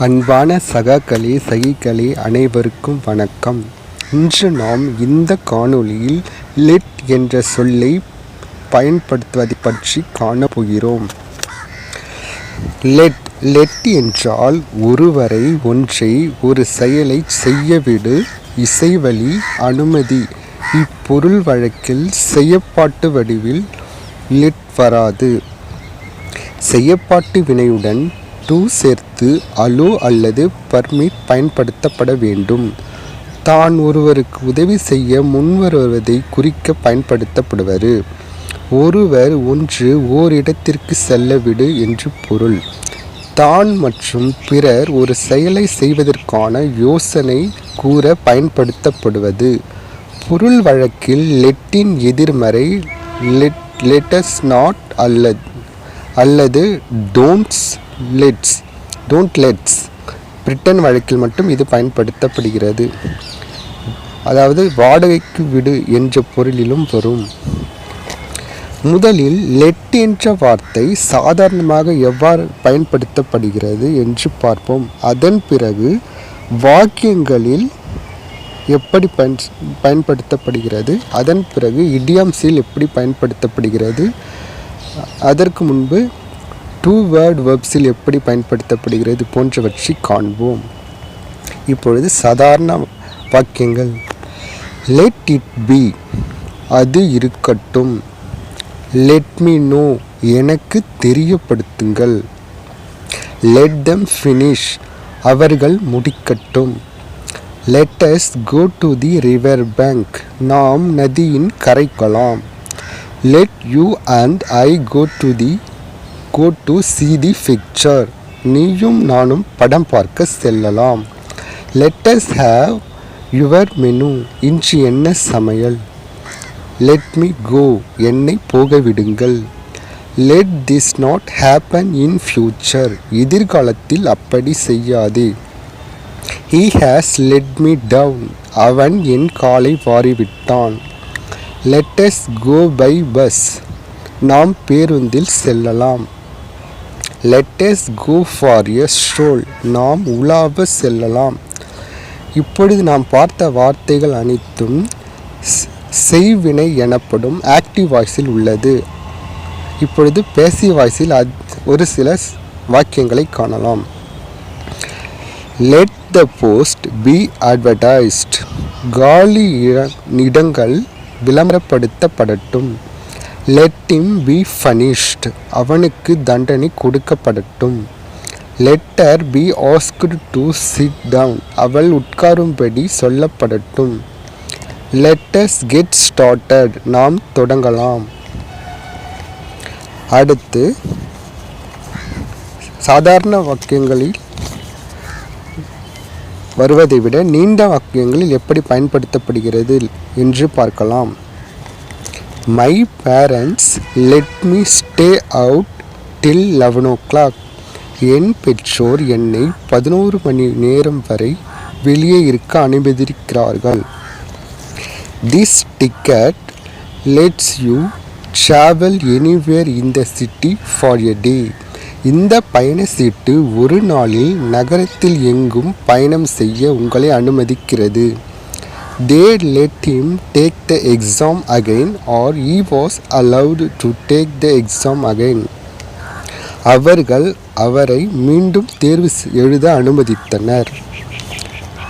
அன்பான சகிகளே அனைவருக்கும் வணக்கம். இன்று நாம் இந்த காணொளியில் லெட் என்ற சொல்லை பயன்படுத்துவதை பற்றி காணப்போகிறோம். லெட் என்றால் ஒருவரை ஒரு செயலை செய்யவிடு, இசைவழி, அனுமதி. இப்பொருள் வழக்கில் செய்யப்பாட்டு வடிவில் லெட் வராது. செய்யப்பாட்டு வினையுடன் டு சேர்த்து அலோ அல்லது பர்மிட் பயன்படுத்தப்பட வேண்டும். தான் ஒருவருக்கு உதவி செய்ய முன்வருவதை குறிக்க பயன்படுத்தப்படுவது. ஒருவர் ஓரிடத்திற்கு செல்லவிடு என்று பொருள். தான் மற்றும் பிறர் ஒரு செயலை செய்வதற்கான யோசனை கூற பயன்படுத்தப்படுவது. பொருள் வழக்கில் லெட்டின் எதிர்மறை லெட்டஸ் நாட் அல்லது டோன்ட் லெட்ஸ். பிரிட்டன் வழக்கில் மட்டும் இது பயன்படுத்தப்படுகிறது. அதாவது வாடகைக்கு விடு என்ற பொருளிலும் வரும். முதலில் லெட் என்ற வார்த்தை சாதாரணமாக எவ்வாறு பயன்படுத்தப்படுகிறது என்று பார்ப்போம். அதன் பிறகு வாக்கியங்களில் எப்படி பயன்படுத்தப்படுகிறது, அதன் பிறகு இடியம்ஸில் எப்படி பயன்படுத்தப்படுகிறது, அதற்கு முன்பு டூ வேர்ட் வெர்ப்ஸில் எப்படி பயன்படுத்தப்படுகிறது போன்றவற்றை காண்போம். இப்பொழுது சாதாரண வாக்கியங்கள். லெட் இட் பி, அது இருக்கட்டும். லெட் மீ நோ, எனக்கு தெரியப்படுத்துங்கள். லெட் தெம் ஃபினிஷ், அவர்கள் முடிக்கட்டும். Let us go to the river bank, நாம் நதியின் கரைக்கலாம். Let you and I go to see the picture, நீயும் நானும் படம் பார்க்க செல்லலாம். Let us have your menu, இன்று என்ன சமையல். Let me go, என்னை போக விடுங்கள். Let this not happen in future, எதிர்காலத்தில் அப்படி செய்யாதே. He has let me down, அவன் என் காலை வாரிவிட்டான். Let us go by bus, நாம் பேருந்தில் செல்லலாம். Let us go for a stroll, நாம் உலாவ செல்லலாம். இப்பொழுது நாம் பார்த்த வார்த்தைகள் அனைத்தும் செய்வினை எனப்படும் ஆக்டிவ் வாய்ஸில் உள்ளது. இப்பொழுது பேசிவ் வாய்ஸில் ஒரு சில வாக்கியங்களை காணலாம். Let the post be advertised, காலி இடங்கள் விளம்பரப்படுத்தப்படட்டும். Let him be punished, அவனுக்கு தண்டனை கொடுக்கப்படட்டும். Let her be asked to sit down, அவள் உட்காரும்படி சொல்லப்படட்டும். Let us get started, நாம் தொடங்கலாம். அடுத்து சாதாரண வாக்கியங்களில் வருவதை விட நீண்ட வாக்கியங்களில் எப்படி பயன்படுத்தப்படுகிறது என்று பார்க்கலாம். My parents let me stay out till 11 o'clock, என் பெற்றோர் என்னை 11 மணி நேரம் வரை வெளியே இருக்க அனுமதிக்கிறார்கள். This ticket lets you travel anywhere in the city for a day, இந்த பயண சீட்டு ஒரு நாளில் நகரத்தில் எங்கும் பயணம் செய்ய உங்களை அனுமதிக்கிறது. They let him take the exam again, or he was allowed to take the exam again. அவர்கள் அவரை மீண்டும் தேர்வு எழுத அனுமதித்தனர்.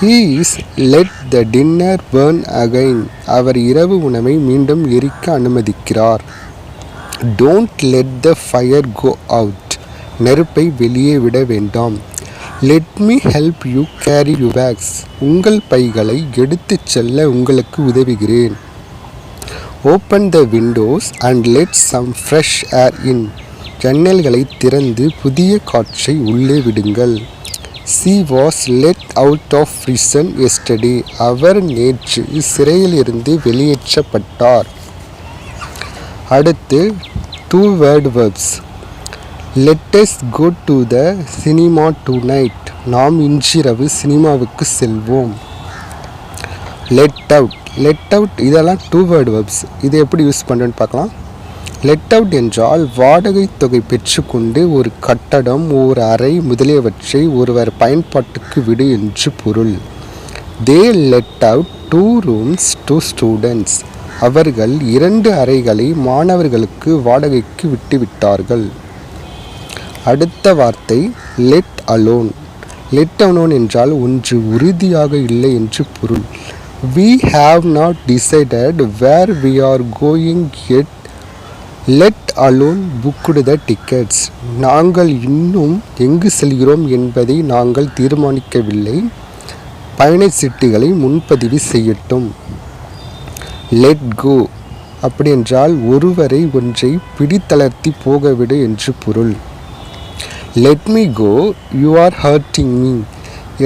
He is let the dinner burn again, அவர் இரவு உணவை மீண்டும் எரிக்க அனுமதிக்கிறார். Don't let the fire go out, நெருப்பை வெளியே விட வேண்டாம். Let me help you carry your bags, உங்கள் பைகளை எடுத்துச் செல்ல உங்களுக்கு உதவுகிறேன். Open the windows and let some fresh air in, ஜன்னல்களை திறந்து புதிய காற்றை உள்ளே விடுங்கள். She was let out of prison yesterday, அவர் நேற்று சிறையிலிருந்து வெளியேற்றப்பட்டார். அடுத்து two word verbs. Let us go to the cinema tonight, நாம் இன்றிரவு சினிமாவுக்கு செல்வோம். Let out இதெல்லாம் டூ வேர்ட் வெர்ப்ஸ். இதை எப்படி யூஸ் பண்ணுறேன்னு பார்க்கலாம். லெட் அவுட் என்றால் வாடகை தொகை பெற்றுக்கொண்டு ஒரு கட்டடம், ஓர் அறை முதலியவற்றை ஒருவர் பயன்பாட்டுக்கு விடு என்று பொருள். தே let out 2 rooms to students. அவர்கள் 2 அறைகளை மாணவர்களுக்கு வாடகைக்கு விட்டுவிட்டார்கள். அடுத்த வார்த்தை லெட் அலோன். லெட் அலோன் என்றால் ஒன்று உறுதியாக இல்லை என்று பொருள். We have not decided where we are going yet. Let alone booked the tickets. நாங்கள் இன்னும் எங்கு செல்கிறோம் என்பதை நாங்கள் தீர்மானிக்கவில்லை. பயண சீட்டுகளை முன்பதிவு செய்யட்டும். லெட் கோ அப்படி என்றால் ஒருவரை ஒன்றை பிடித்தளர்த்தி போகவிடு என்று பொருள். Let me go, you are hurting me.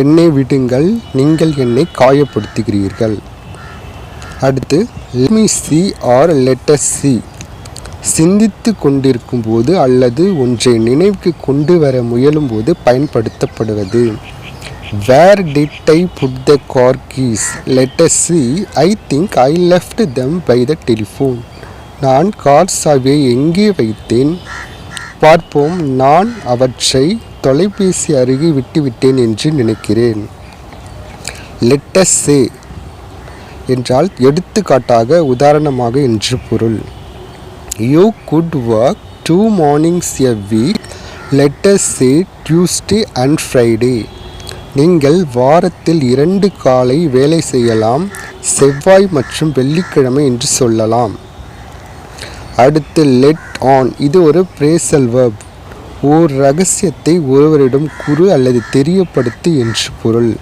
என்னை விடுங்கள், நீங்கள் என்னை காயப்படுத்துகிறீர்கள். அடுத்து let me see or let us see. சிந்தித்து கொண்டிருக்கும் போது அல்லது ஒன்றை நினைவுக்கு கொண்டு வர முயலும் போது பயன்படுத்தப்படுவது. Where did I put the car keys? Let us see. I think I left them by the telephone. நான் கார் சாவியை எங்கே வைத்தேன்? பார்ப்போம், நான் அவற்றை தொலைபேசி அருகே விட்டுவிட்டேன் என்று நினைக்கிறேன். லெட் அஸ் சே என்றால் எடுத்துக்காட்டாக, உதாரணமாக என்று பொருள். You good work 2 mornings a week. Let us say Tuesday and Friday. நீங்கள் வாரத்தில் 2 காலை வேலை செய்யலாம், செவ்வாய் மற்றும் வெள்ளிக்கிழமை என்று சொல்லலாம். அடுத்து லெட் ஆன். இது ஒரு பிரேசல் வெர்ப். ஓர் ரகசியத்தை ஒருவரிடம் கூறு அல்லது தெரியப்படுத்து என்று பொருள்.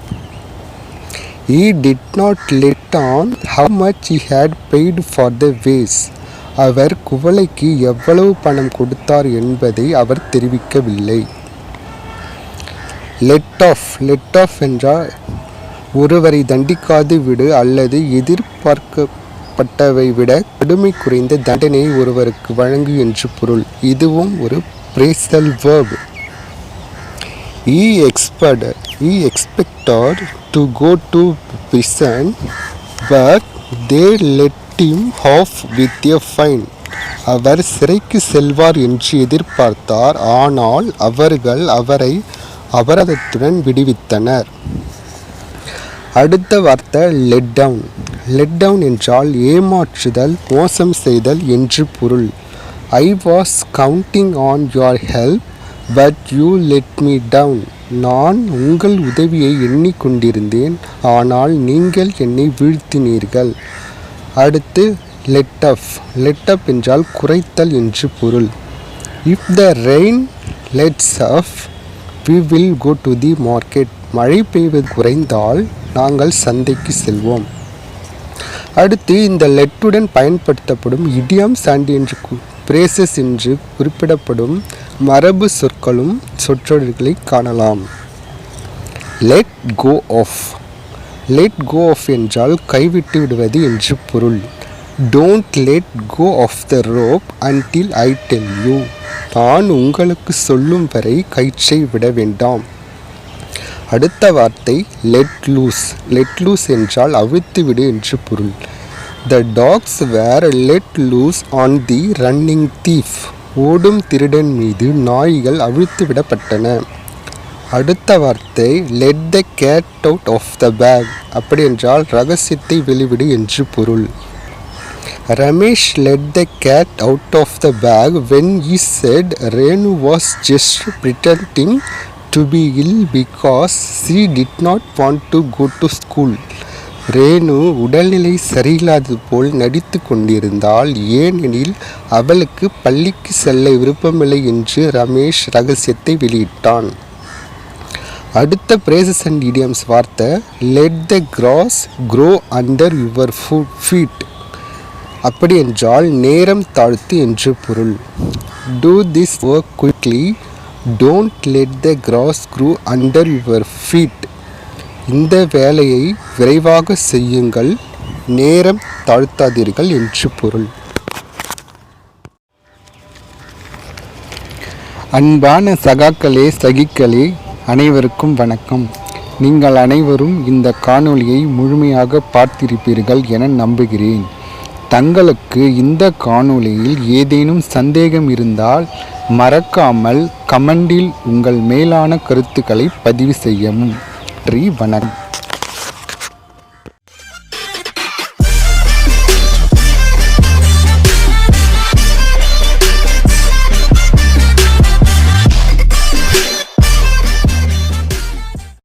He did not let on how much he had paid for the vase. அவர் குவளைக்கு எவ்வளவு பணம் கொடுத்தார் என்பதை அவர் தெரிவிக்கவில்லை. Let of. லெட் ஆஃப் என்றால் ஒருவரை தண்டிக்காது விடு அல்லது எதிர்பார்க்கப்பட்டவை விட கடுமை குறைந்த தண்டனையை ஒருவருக்கு வழங்கு என்று பொருள். இதுவும் ஒரு பிரேசல் verb. He expected to go to prison, but they let him off with a fine. அவர் சிறைக்கு செல்வார் என்று எதிர்பார்த்தார், ஆனால் அவர்கள் அவரை அபராதத்துடன் விடுவித்தனர். அடுத்த வார்த்தை லெட் டவுன். லெட் டவுன் என்றால் ஏமாற்றுதல், மோசம் செய்தல் என்று பொருள். I was counting on your help, but you let me down. நான் உங்கள் உதவியை எண்ணிக்கொண்டிருந்தேன், ஆனால் நீங்கள் என்னை வீழ்த்தினீர்கள். அடுத்து லெட் அப். லெட் அப் என்றால் குறைத்தல் என்று பொருள். If the rain lets up, we will go to the market. மழை பெய்வது குறைந்தால் நாங்கள் சந்தைக்கு செல்வோம். அடுத்து இந்த லெட்டுடன் பயன்படுத்தப்படும் இடியம்ஸ் அண்ட் என்று பிரேசஸ் என்று குறிப்பிடப்படும் மரபு சொற்களும் சொற்றொடர்களை காணலாம். Let go off. Let go off என்றால் கைவிட்டு விடுவது என்று பொருள். Don't let go off the rope until I tell you. நான் உங்களுக்கு சொல்லும் வரை கயிற்றை விட வேண்டாம். அடுத்த வார்த்தை லெட் லூஸ். லெட் லூஸ் என்றால் அவிழ்த்து விடு என்று பொருள். The dogs were let loose on the running thief. ஓடும் திருடன் மீது நாய்கள் அவிழ்த்து விடப்பட்டன. அடுத்த வார்த்தை let the cat out of the bag. அப்படி என்றால் ரகசியத்தை வெளிவிடு என்று பொருள். Ramesh let the cat out of the bag when he said Renu was just pretending to be ill because she did not want to go to school. Renu உடல்நிலை சரியில்லாதது போல் நடித்து கொண்டிருந்தாள், ஏனெனில் அவளுக்கு பள்ளிக்கு செல்ல விருப்பமில்லை என்று ரமேஷ் ரகசியத்தை வெளியிட்டான். அடுத்த பிரேசஸ் அண்ட் இடியம்ஸ் வார்த்தை let the grass grow under your feet. அப்படி என்றால் நேரம் தாழ்த்து என்று பொருள். Do this work quickly, don't let the grass grow under your feet. இந்த வேலையை விரைவாக செய்யுங்கள், நேரம் தாழ்த்தாதீர்கள் என்று பொருள். அன்பான சகாக்களே, சகிக்களே, அனைவருக்கும் வணக்கம். நீங்கள் அனைவரும் இந்த காணொளியை முழுமையாக பார்த்திருப்பீர்கள் என நம்புகிறேன். தங்களுக்கு இந்த காணொளியில் ஏதேனும் சந்தேகம் இருந்தால் மறக்காமல் கமெண்டில் உங்கள் மேலான கருத்துக்களை பதிவு செய்யவும். நன்றி, வணக்கம்.